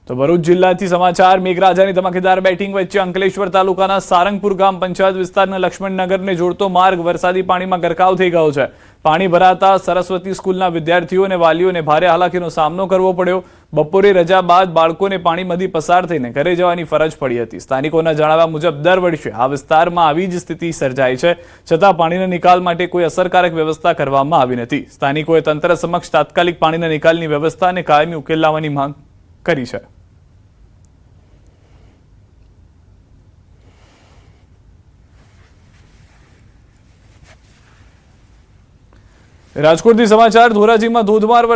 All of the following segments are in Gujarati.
તો ભરૂચ જિલ્લાથી સમાચાર મેઘરાજાની ધમાકેદાર બેટિંગ વચ્ચે અંકલેશ્વર તાલુકાના સારંગપુર ગામ પંચાયત વિસ્તારના લક્ષ્મણનગરને જોડતો માર્ગ વરસાદી પાણીમાં ગરકાવ થઈ ગયો છે। પાણી ભરાતા સરસ્વતી સ્કૂલના વિદ્યાર્થીઓ અને વાલીઓને ભારે હાલાકીનો સામનો કરવો પડ્યો। બપોરે રજા બાદ બાળકોને પાણીમાંથી પસાર થઈને ઘરે જવાની ફરજ પડી હતી। સ્થાનિકોના જણાવ્યા મુજબ દર વર્ષે આ વિસ્તારમાં આવી જ સ્થિતિ સર્જાય છે, છતાં પાણીના નિકાલ માટે કોઈ અસરકારક વ્યવસ્થા કરવામાં આવી નથી। સ્થાનિકોએ તંત્ર સમક્ષ તાત્કાલિક પાણીના નિકાલની વ્યવસ્થા અને કાયમી ઉકેલ લાવવાની માંગ કરી છે। રાજકોટથી સમાચાર ધોરાજીમાં ધોધમાર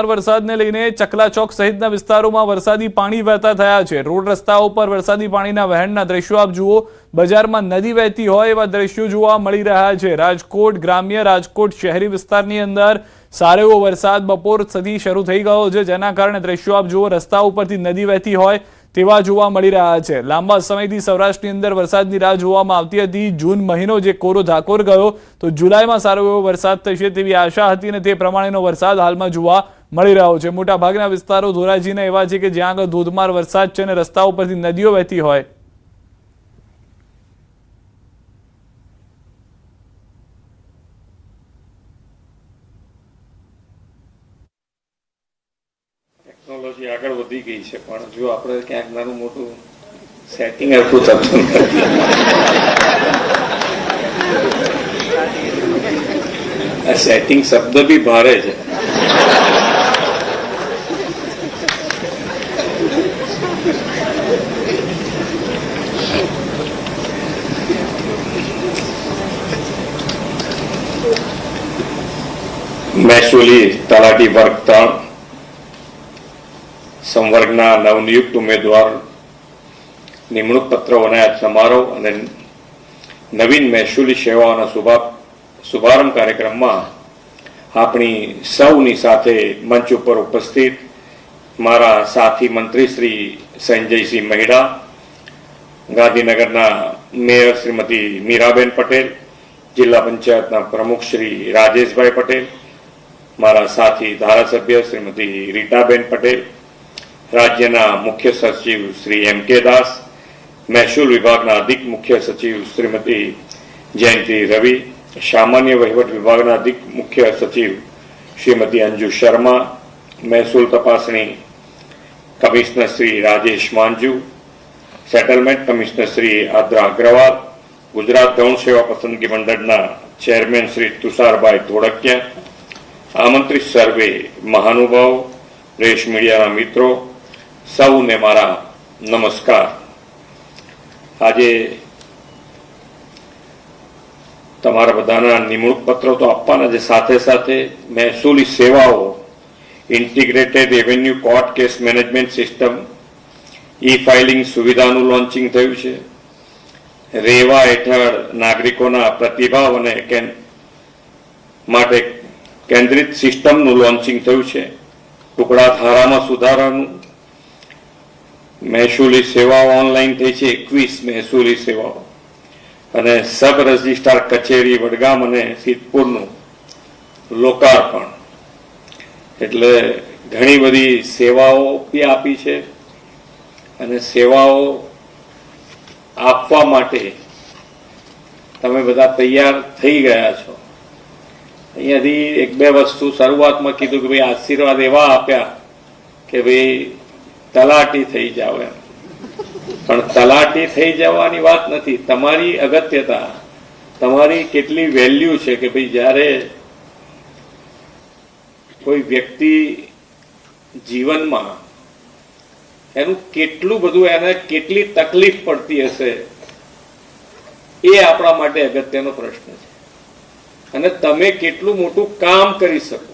વરસાદને લઈને ચકલાચોક સહિતના વિસ્તારોમાં વરસાદી પાણી વહેતા થયા છે। રોડ રસ્તાઓ પર વરસાદી પાણીના વહેણના દ્રશ્યો આપ જુઓ। બજારમાં નદી વહેતી હોય એવા દ્રશ્યો જોવા મળી રહ્યા છે। રાજકોટ ગ્રામ્ય રાજકોટ શહેરી વિસ્તારની અંદર સારો એવો વરસાદ બપોર સુધી શરૂ થઈ ગયો છે, જેના કારણે દ્રશ્યો આપ જુઓ। રસ્તા ઉપરથી નદી વહેતી હોય તેવા જોવા મળી રહ્યા છે। લાંબા સમયથી સૌરાષ્ટ્રની અંદર વરસાદની રાહ જોવામાં આવતી હતી। જૂન મહિનો જે કોરો ધાકોર ગયો તો જુલાઈમાં સારો એવો વરસાદ થશે તેવી આશા હતી અને તે પ્રમાણેનો વરસાદ હાલમાં જોવા મળી રહ્યો છે। મોટાભાગના વિસ્તારો ધોરાજીના એવા છે કે જ્યાં આગળ ધોધમાર વરસાદ છે અને રસ્તાઓ પરથી નદીઓ વહેતી હોય। ટેકનોલોજી આગળ વધી ગઈ છે, પણ જો આપણે ક્યાંક નાનું મોટું સેટિંગ આવતું થતું નથી। આ સેટિંગ શબ્દ બી ભારે છે। મહેસૂલી તલાટી વર્ગ 3 સંવર્ગના નવનિયુક્ત ઉમેદવાર નિમણૂક પત્ર એનાયત સમારોહ અને નવીન મહેસૂલી સેવાઓના શુભારંભ કાર્યક્રમમાં આપણી સૌની સાથે મંચ ઉપર ઉપસ્થિત મારા સાથી મંત્રી શ્રી સંજયસિંહ મહેડા, ગાંધીનગરના મેયર શ્રીમતી મીરાબેન પટેલ, જિલ્લા પંચાયતના પ્રમુખ શ્રી રાજેશભાઈ પટેલ, મારા સાથી ધારાસભ્ય શ્રીમતી રીટાબેન પટેલ, રાજ્યના મુખ્ય સચિવ શ્રી M.K. દાસ, મહેસૂલ વિભાગના અધિક મુખ્ય સચિવ શ્રીમતી જયંતિ રવિ, સામાન્ય વહીવટ વિભાગના અધિક મુખ્ય સચિવ શ્રીમતી અંજુ શર્મા, મહેસૂલ તપાસણી commissioner Shri Rajesh Manju, settlement commissioner Shri Adra Agrawal, Gujarat ગૌણ સેવા પસંદગી મંડળના ચેરમેન શ્રી તુષારભાઈ ધોળકિયા, આમંત્રિત સર્વે મહાનુભાવો, પ્રેસ મીડિયાના મિત્રો, સૌને મારા નમસ્કાર। આજે તમારા બધાના નિમણૂક પત્રો તો આપવાના છે, સાથે સાથે મહેસૂલી સેવાઓ integrated revenue court case management system e filing સુવિધાનું લોન્ચિંગ થયું છે। રેવા હેઠળ નાગરિકોના પ્રતિભાવ અને માટે કેન્દ્રિત સિસ્ટમનું લોન્ચિંગ થયું છે। ટુકડા ધારામાં સુધારાનું, મહેસૂલી સેવાઓ ઓનલાઈન થઈ છે 21 મહેસૂલી સેવાઓ, અને સબ રજિસ્ટ્રાર કચેરી વડગામ અને સિદ્ધપુરનું લોકાર્પણ। એટલે ઘણી બધી સેવાઓ બી આપી છે અને સેવાઓ આપવા માટે તમે બધા તૈયાર થઈ ગયા છો। અહીંયાથી એક બે વસ્તુ શરૂઆતમાં કીધું કે ભાઈ આશીર્વાદ એવા આપ્યા કે ભાઈ તલાટી થઈ જાવ એમ, પણ તલાટી થઈ જવાની વાત નથી। તમારી અગત્યતા, તમારી કેટલી વેલ્યુ છે કે ભાઈ જ્યારે કોઈ વ્યક્તિ જીવનમાં એનું કેટલું બધું, એને કેટલી તકલીફ પડતી હશે, એ આપણા માટે અગત્યનો પ્રશ્ન છે। અને તમે કેટલું મોટું કામ કરી શકો।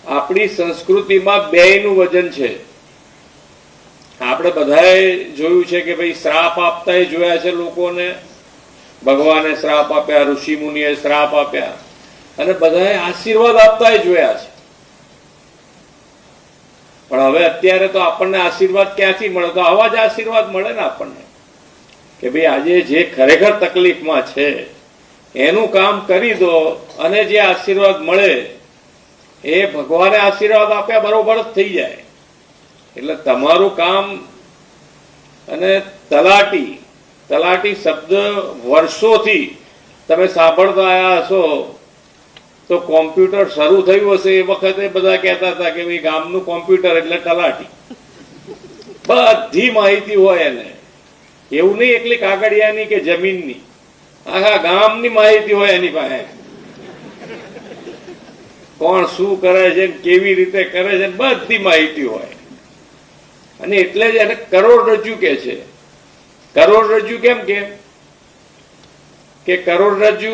આપણી સંસ્કૃતિમાં બેયનું વજન છે। આપણે બધાએ જોયું છે કે ભાઈ શ્રાપ આપતા જોયા છે લોકોને, ભગવાને શ્રાપ આપ્યા, ઋષિ મુનિએ શ્રાપ આપ્યા, અને બધાએ આશીર્વાદ આપતા જોયા છે। પણ હવે અત્યારે તો આપણને આશીર્વાદ ક્યાંથી મળે? તો આવા જ આશીર્વાદ મળે ને આપણને કે ભાઈ આજે જે ખરેખર તકલીફમાં છે એનું કામ કરી દો અને જે આશીર્વાદ મળે એ ભગવાને આશીર્વાદ આપ્યા બરોબર જ થઈ જાય। એટલે તમારું કામ અને તલાટી શબ્દ વર્ષોથી તમે સાંભળતા આવ્યા હશો, તો કોમ્પ્યુટર શરૂ થયું હશે એ વખતે બધા કહેતા હતા કે ભાઈ ગામનું કોમ્પ્યુટર એટલે તલાટી, બધી માહિતી હોય એને. એવું નહીં એકલી કાગળિયાની કે જમીનની, આખા ગામની માહિતી હોય એની પાસે. કોણ શું કરે છે, કેવી રીતે કરે છે, બધી માહિતી હોય. અને એટલે જ એને કરોડરજ્જુ કે છે. કરોડરજ્જુ કેમ કે કરોડરજ્જુ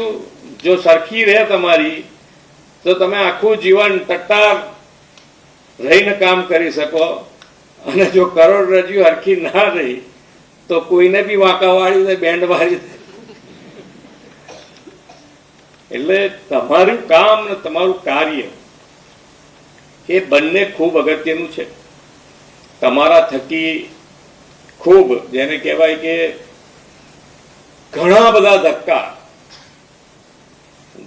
જો સરખી રહે તમારી, તો તમે આખું જીવન ટટ્ટાર રહીને કામ કરી શકો. અને જો કરોડરજ્જુ હરખી ના રહી તો કોઈને બી વાંકા વાળી દે, બેન્ડ વાળી દે. એટલે તમારું કામ ને તમારું કાર્ય એ બંને ખૂબ અગત્યનું છે. તમારા થકી ખૂબ, જેને કહેવાય કે ઘણા બધા ધક્કા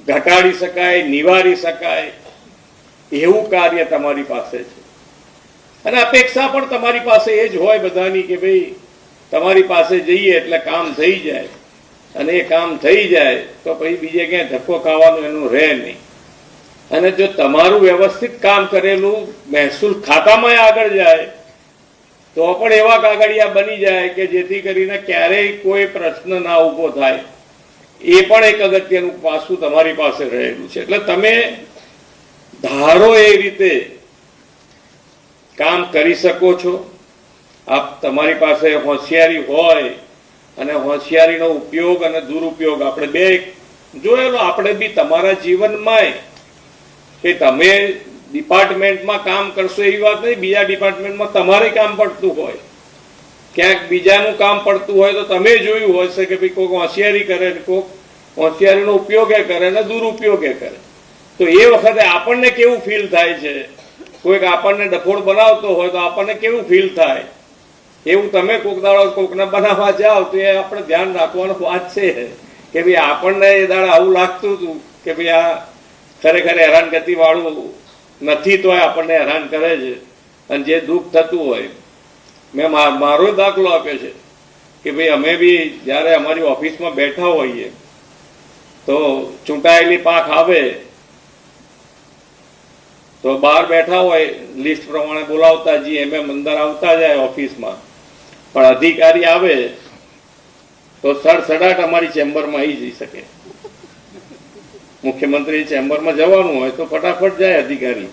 ઘટાડી શકાય, નિવારી શકાય એવું કાર્ય તમારી પાસે છે. અને અપેક્ષા પણ તમારી પાસે એ જ હોય બધાની કે ભાઈ તમારી પાસે જઈએ એટલે કામ થઈ જાય. અને એ કામ થઈ જાય તો પછી બીજે ક્યાંય ધક્કો ખાવાનું એનું રહે નહીં. અને જો તમારું વ્યવસ્થિત કામ કરેલું મહેસૂલ ખાતામાં આગળ જાય તો પણ એવા કાગળિયા બની જાય કે જેથી કરીને ક્યારેય કોઈ પ્રશ્ન ના ઊભો થાય. એ પણ એક અગત્યનું પાસું તમારી પાસે રહેલું છે. એટલે તમે ધારો એ રીતે કામ કરી શકો છો. આપ તમારી પાસે હોશિયારી હોય, અને હોશિયારીનો ઉપયોગ અને દુરુપયોગ આપણે બે જોયેલો. આપણે બી તમારા જીવનમાં કે તમે ડિપાર્ટમેન્ટમાં કામ કરશો એવી વાત નહીં, બીજા ડિપાર્ટમેન્ટમાં તમારે કામ પડતું હોય, ક્યાંક બીજાનું કામ પડતું હોય તો તમે જોયું હોય છે કે ભાઈ કોઈક હોશિયારી કરે, કોઈક હોશિયારીનો ઉપયોગ એ કરે ને દુરુપયોગ એ કરે. તો એ વખતે આપણને કેવું ફીલ થાય છે, કોઈક આપણને ડફોડ બનાવતો હોય તો આપણને કેવું ફીલ થાય, એવું તમે કોઈક દાડો કોઈકને બનાવવા જાઓ તો એ આપણે ધ્યાન રાખવાનો વાત છે કે ભાઈ આપણને એ દાડા આવું લાગતું હતું કે ભાઈ આ ખરેખર હેરાનગતિ વાળું નથી, તો આપણને હેરાન કરે છે. અને જે દુઃખ થતું હોય, મેં મારો દાખલો આપ્યો છે કે ભાઈ અમે બી જ્યારે અમારી ઓફિસમાં બેઠા હોઈએ તો ચૂંટાયેલી પાંખ આવે તો બહાર બેઠા હોય લિસ્ટ પ્રમાણે બોલાવતા જઈએ, એમ અંદર આવતા જાય ઓફિસમાં. પણ અધિકારી આવે તો સડસડાટ અમારી ચેમ્બરમાં આવી જઈ શકે. મુખ્યમંત્રી ચેમ્બરમાં જવાનું હોય તો ફટાફટ જાય અધિકારી,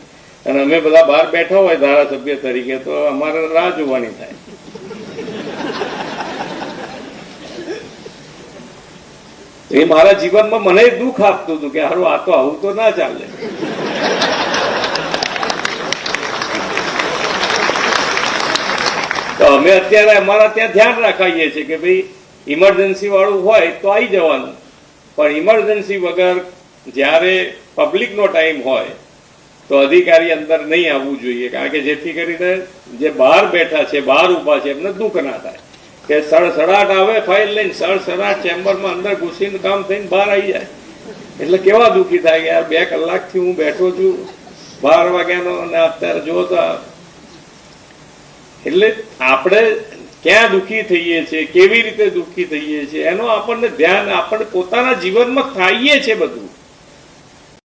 અને અમે બધા બહાર બેઠા હોય ધારાસભ્ય તરીકે તો અમારે રાહ જોવાની થાય. એ મારા જીવનમાં મને દુઃખ આપતું હતું કે હારું આ તો આવું તો ના ચાલે. તો અમે અત્યારે અમારા ત્યાં ધ્યાન રાખીએ છીએ કે ભાઈ ઇમરજન્સી વાળું હોય તો આવી જવાનું, પણ ઇમરજન્સી વગર જ્યારે પબ્લિકનો ટાઈમ હોય તો અધિકારી અંદર નહીં આવવું જોઈએ. કારણ કે જેથી કરીને જે બહાર બેઠા છે, બહાર ઊભા છે, એમને દુઃખ ના થાય કે સડસડાટ આવે ફાઇલ લઈને, સડસડાટ ચેમ્બરમાં અંદર ઘૂસીને કામ થઈને બહાર આવી જાય. એટલે કેવા દુઃખી થાય કે યાર 2 કલાકથી હું બેઠો છું 12 વાગ્યાનો, અને અત્યારે જો તો. એટલે આપણે ક્યાં દુઃખી થઈએ છીએ, કેવી રીતે દુઃખી થઈએ છીએ એનો આપણને ધ્યાન આપણે પોતાના જીવનમાં થાય છે બધું.